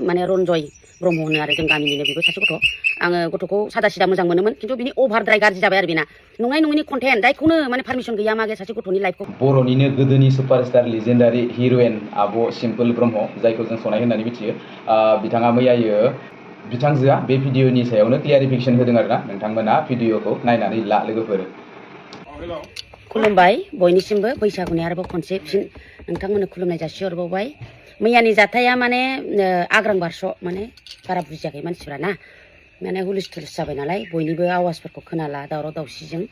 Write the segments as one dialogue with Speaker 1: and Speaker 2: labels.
Speaker 1: माने रन्जय ब्रह्म होनो आरो जों गामिनिनो बेबो सासे गथ' आङो गथ'खौ सादा सिदा मोजां मोनोमोन खिन्थु बिनि अभारद्राय गाज्रि जाबाय आरो बेना नङै नङैनि कन्टेन्ट जायखौनो माने पारमिसन गैया मागे सासे गथ'नि लाइफखौ
Speaker 2: बर'निनो गोदोनि सुपारस्टार लिजेन्डारि हिर'इन आब' सिम्पोल ब्रह्म जायखौ जों सनाय होननानै मिथियो बिथाङा मैयायो बिथांजोआ बे भिडिअनि सायावनो क्लियारिफिकेसन होदों आरोना नोंथांमोना भिडिअखौ नायनानै ला लोगोफोर
Speaker 1: खुलुमबाय बयनिसिमबो बैसागुनि आरोबाव खनसे फिन नोंथांमोननो खुलुमनाय जासिहरबावबाय मैयानि जाथाया माने आग्रां बारस' माने बारा बुजियाखै मानसिफ्रा ना माने हुलिस थुलिस जाबाय नालाय बयनिबो आवाजफोरखौ खोनाला दावराव दावसिजों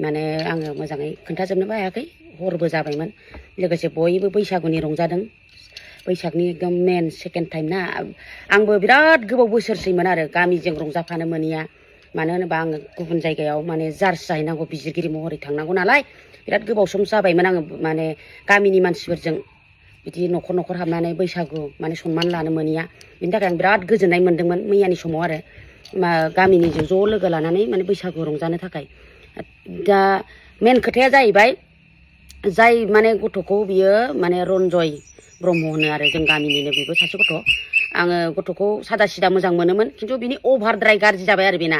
Speaker 1: माने आङो मोजाङै खोन्थाजोबनोबो हायाखै हरबो जाबायमोन लोगोसे बयबो बैसागुनि रंजादों बैसागनि एकदम मेन सेकेन्ड टाइम ना आंबो बिराद गोबाव बोसोरसैमोन आरो गामिजों रंजाफानो मोनैया मानो होनोबा आङो गुबुन जायगायाव माने जार्ज जाहैनांगौ बिजिरगिरि महरै थांनांगौ नालाय बिराद गोबाव सम जाबायमोन आङो माने गामिनि मानसिफोरजों बिदि न'खर न'खर हाबनानै बैसागु माने सनमान लानो मोनैया बिनि थाखाय आं बिराद गोजोननाय मोन्दोंमोन मैयानि समाव आरो गामिनिजों ज' लोगो लानानै माने बैसागु रंजानो थाखाय दा मेन खोथाया जाहैबाय जाय माने गथ'खौ बियो माने रन्जय ब्रह्म होनो आरो जों गामिनिनो बेबो सासे गथ' आङो गथ'खौ सादा सिदा मोजां मोनोमोन खिन्थु बिनि अभारद्राय गाज्रि जाबाय आरो बेना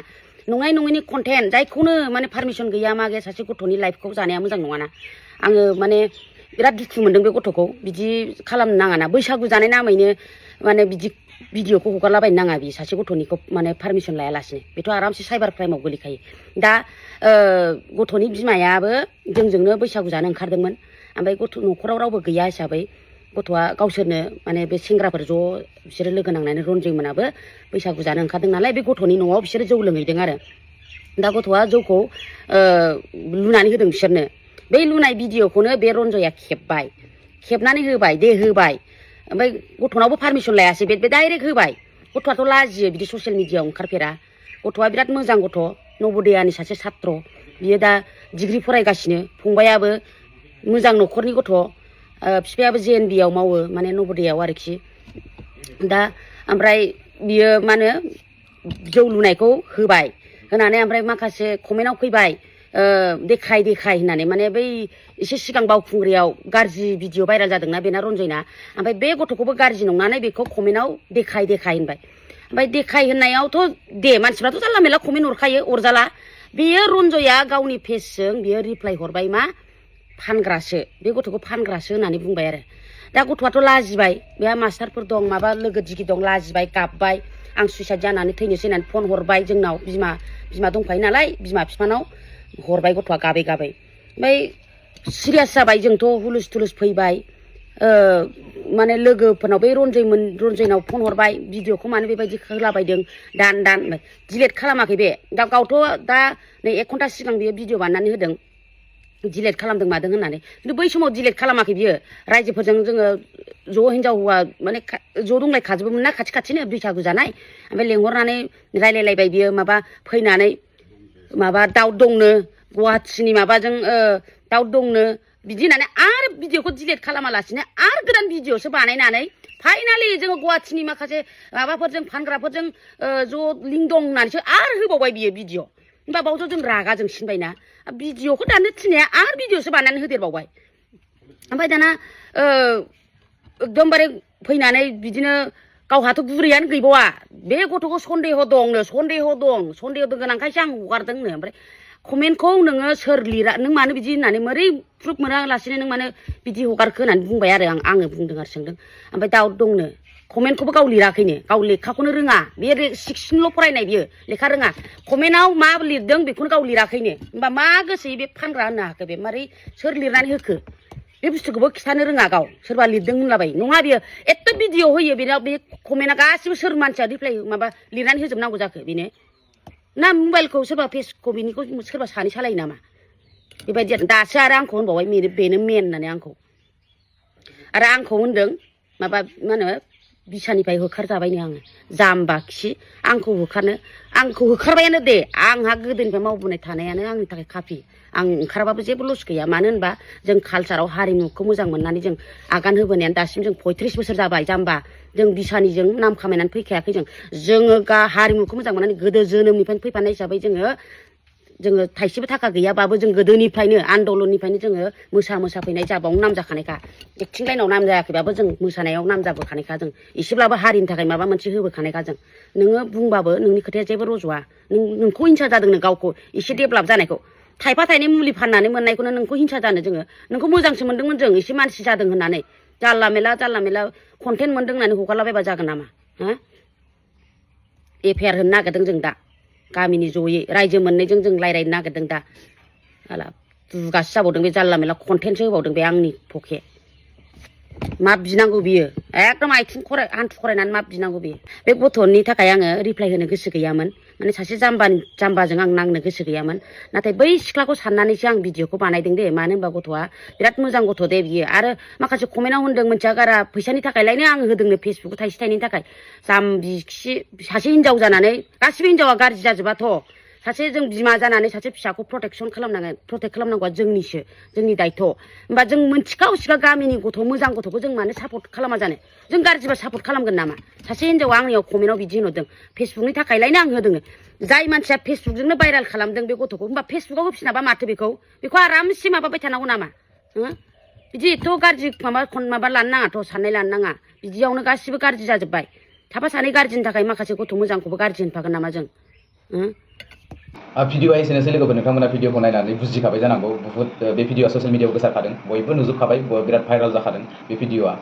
Speaker 1: नङै नङैनि कन्टेन्ट जायखौनो माने पारमिसन गैया मागे सासे गथ'नि लाइफखौ जानाया मोजां नङाना आङो माने बिराद दुखु मोनदों बे गथ'खौ बिदि खालामनो नाङाना बैसागु जानाय नामैनो माने बिदि भिडिअखौ हगारलाबायनो नाङा बि सासे गथ'निखौ माने पारमिसन लायालासिनो बेथ' आरामसे साइबार क्राइमाव गोलैखायो दा गथ'नि बिमायाबो जोंजोंनो बैसागु जानो ओंखारदोंमोन ओमफ्राय गथ' न'खराव रावबो गैया हिसाबै गथ'आ गावसोरनो माने बे सेंग्राफोर ज' बिसोरो लोगो नांनानै रन्जय मोनाबो बैसागु जानो ओंखारदों नालाय बे गथ'नि न'आव बिसोरो जौ लोंहैदों आरो दा गथ'आ जौखौ लुनानै होदों बिसोरनो बै लुनाय भिडिअखौनो बे रन्जया खेबनानै होबाय दे होबाय ओमफ्राय गथ'नावबो पारमिसन लायासै बे डाइरेक्ट होबाय गथ'आथ' लाजियो बिदि ससियेल मिडियाआव ओंखारफेरा गथ'आ बिराद मोजां गथ' नवोदयानि सासे छात्र बियो दा डिग्रि फरायगासिनो फंबायाबो मोजां न'खरनि गथ' बिफायाबो JNB आव मावो माने नवोदयाव आरोखि दा ओमफ्राय बियो मा होनो जौ लुनायखौ होबाय होनानै ओमफ्राय माखासे कमेन्टआव फैबाय देखाय होननानै माने बै एसे सिगां बावखुंग्रियाव गाज्रि भिडिअ भाइराल जादोंना बेना रन्जयना ओमफ्राय बे गथ'खौबो गाज्रि नंनानै बेखौ कमेन्टआव देखाय होनबाय ओमफ्राय देखाय होननायावथ' दे मानसिफ्राथ' जानला मेरला कमेन्ट हरखायो अरजाला बेयो रन्जया गावनि पेजजों बियो रिप्लाय हरबाय मा फानग्रासो बे गथ'खौ फानग्रासो होननानै बुंबाय आरो दा गथ'आथ' लाजिबाय बेहा मास्टारफोर दं माबा लोगो दिगि दं लाजिबाय गाबबाय आं सुइसाइड जानानै थैनोसै होननानै फन हरबाय जोंनाव बिमा दंखायो नालाय बिमा बिफानाव हरबाय गथ'आ गाबै ओमफ्राय सिरियास जाबाय जोंथ' हुलुस थुलुस फैबाय माने लोगोफोरनाव बे रन्जयनाव फन हरबाय भिडिअखौ मानो बेबायदि होलाबायदों दान डिलेट खालामाखै बे दा गावथ' दा नै 1 घन्टा सिगां बियो भिडिअ बानायनानै होदों डिलेट खालामदों मादों होननानै खिन्थु बै समाव डिलेट खालामाखै बियो रायजोफोरजों जोङो ज' हिनजाव हौवा माने ज' दंलायखाजोबोमोन ना खाथिनो बैसागु जानाय ओमफ्राय लेंहरनानै रायलायलायबाय बियो माबा फैनानै माबा दाउ दंनो गुवाहाटिनि माबाजों दाउ दंनो बिदि होननानै आरो भिडिअखौ डिलेट खालामालासिनो आरो गोदान भिडिअसो बानायनानै फाइनालि जोङो गुवाहाटिनि माखासे माबाफोरजों फानग्राफोरजों ज' लिंक दं होननानैसो आरो होबावबाय बियो भिडिअ होमबा बावथ' जों रागा जोंसिनबायना भिडिअखौ दानो थिननाया आरो भिडिअसो बानायनानै होदेरबावबाय ओमफ्राय दाना एकदमबारे फैनानै बिदिनो गावहाथ' बुरैयानो गैबावा बे गथ'खौ सन्देह दं गोनांखायसो आं हगारदोंनो ओमफ्राय कमेन्टखौ नोङो सोर लिरा नों मानो बिदि होननानै मोरै प्रुफ मोनालासिनो नों मानो बिदि हगारखो होननानै बुंबाय आरो आङो बुंदों आरो सोंदों ओमफ्राय दाउट दंनो कमेन्टखौबो गाव लिराखैनो गाव लेखाखौनो रोङा बे 16ल' फरायनाय बियो लेखा रोङा कमेन्टआव मा लिरदों बेखौनो गाव लिराखैनो होमबा मा गोसोयै बे फानग्रा होननो हाखो बे मारै सोर लिरनानै होखो बे बुस्थुखौबो खिथानो रोङा गाव सोरबा लिरदों होनलाबाय नङा बियो एथ' भिडिअ होयो बेनाव बे कमेन्टआ गासिबो सोर मानसिया रिप्लाय माबा लिरनानै होजोबनांगौ जाखो बेनो ना मबाइलखौ सोरबा फेसखौ बेनिखौ सोरबा सानै सालायो नामा बेबायदि आरो दासो आरो आंखौ होनबावबाय बेनो मेन होननानै आंखौ होनदों माबा मा होनो बिसानिफ्राय होखारजाबायनो आङो जाम्बा खि आंखौ होखारबायानो दे आंहा गोदोनिफ्राय मावबोनाय थानायानो आंनि थाखाय काफि आं ओंखारबाबो जेबो लस गैया मानो होनबा जों कालचाराव हारिमुखौ मोजां मोननानै जों आगान होबोनायानो दासिम जों 35 बोसोर जाबाय जाम्बा जों बिसानिजों नाम खामायनानै फैखायाखै जोङो हारिमुखौ मोजां मोननानै गोदो जोनोमनिफ्रायनो फैफानाय हिसाबै जोङो जोङो थाइसेबो थाखा गैयाबाबो जों गोदोनिफ्रायनो आन्दलननिफ्रायनो जोङो मोसा फैनाय जाबावनो नाम जाखानायखा एक्टिं लाइनाव नाम जायाखैबाबो जों मोसानायाव नाम जाबोखानायखा जों एसेब्लाबो हारिनि थाखाय माबा मोनसे होबोखानायखा जों नोङो बुंबाबो नोंनि खोथाया जेबो रज'आ नोंखौ हिंसा जादों नों गावखौ एसे डेभेलप जानायखौ थाइफा थाइनै मुलि फाननानै मोननायखौनो नोंखौ हिंसा जानो जोङो नोंखौ मोजांसो मोनदोंमोन जों एसे मानसि जादों होननानै जारला मेला कन्टेन्ट मोनदों होननानै हगारलाबायबा जागोन नामा हा एफआइआर होनो नागिरदों जों दा गामिनि जयै रायजो मोननैजों जों रायज्लायनो नागिरदों दा हाला दुगासो जाबावदों बे जारला मेला कन्टेन्टसो होबावदों बे आंनि पके मा बिनांगौ बियो एकदम आथिं हान्थु खरायनानै मा बिनांगौ बियो बे गथ'नि थाखाय आङो रिप्लाय होनो गोसो गैयामोन माने सासे जाम्बाजों आं नांनो गोसो गैयामोन नाथाय बै सिख्लाखौ साननानैसो आं भिडिअखौ बानायदों दे मानो होनबा गथ'आ बिराद मोजां गथ' दे बियो आरो माखासे कमेन्टआव होनदों मोनथिया गारा फैसानि थाखायलायनो आं होदोंनो फेसबुकआव थाइसे थाइनैनि थाखाय जाम्बि खि सासे हिनजाव जानानै गासिबो हिनजावा गाज्रि जाजोबाथ' सासे जों बिमा जानानै सासे फिसाखौ प्रटेक्ट खालामनांगौआ जोंनिसो जोंनि दायथ' होमबा जों मोनथिखाव सिबा गामिनि गथ' मोजां गथ'खौ जों मानो सापर्ट खालामा जानो जों गाज्रिबा सापर्ट खालामगोन नामा सासे हिनजावा आंनियाव कमेन्टआव बिदि होनहरदों फेसबुकनि थाखायलायनो आं होदों जाय मानसिया फेसबुकजोंनो भाइराल खालामदों बे गथ'खौ होमबा फेसबुकआव होफिनाबा माथो बेखौ आरामसे माबाबाय थानांगौ नामा बिदि एथ' गाज्रि माबा लानो नाङाथ' साननाय लानो नाङा बिदियावनो गासिबो गाज्रि जाजोब्बाय साफा सानै गाज्रिनि थाखाय माखासे गथ' मोजांखौबो गाज्रि होनफागोन नामा जों
Speaker 2: भिडिअआ एसेनोसै लोगोफोर नोंथांमोना भिडिअखौ नायनानै बुजिखाबाय जानांगौ बुहुत बे भिडिअआ ससियेल मिडियाआव गोसारखादों बयबो नुजोबखाबाय बिराद भाइराल जाखादों बे भिडिअआ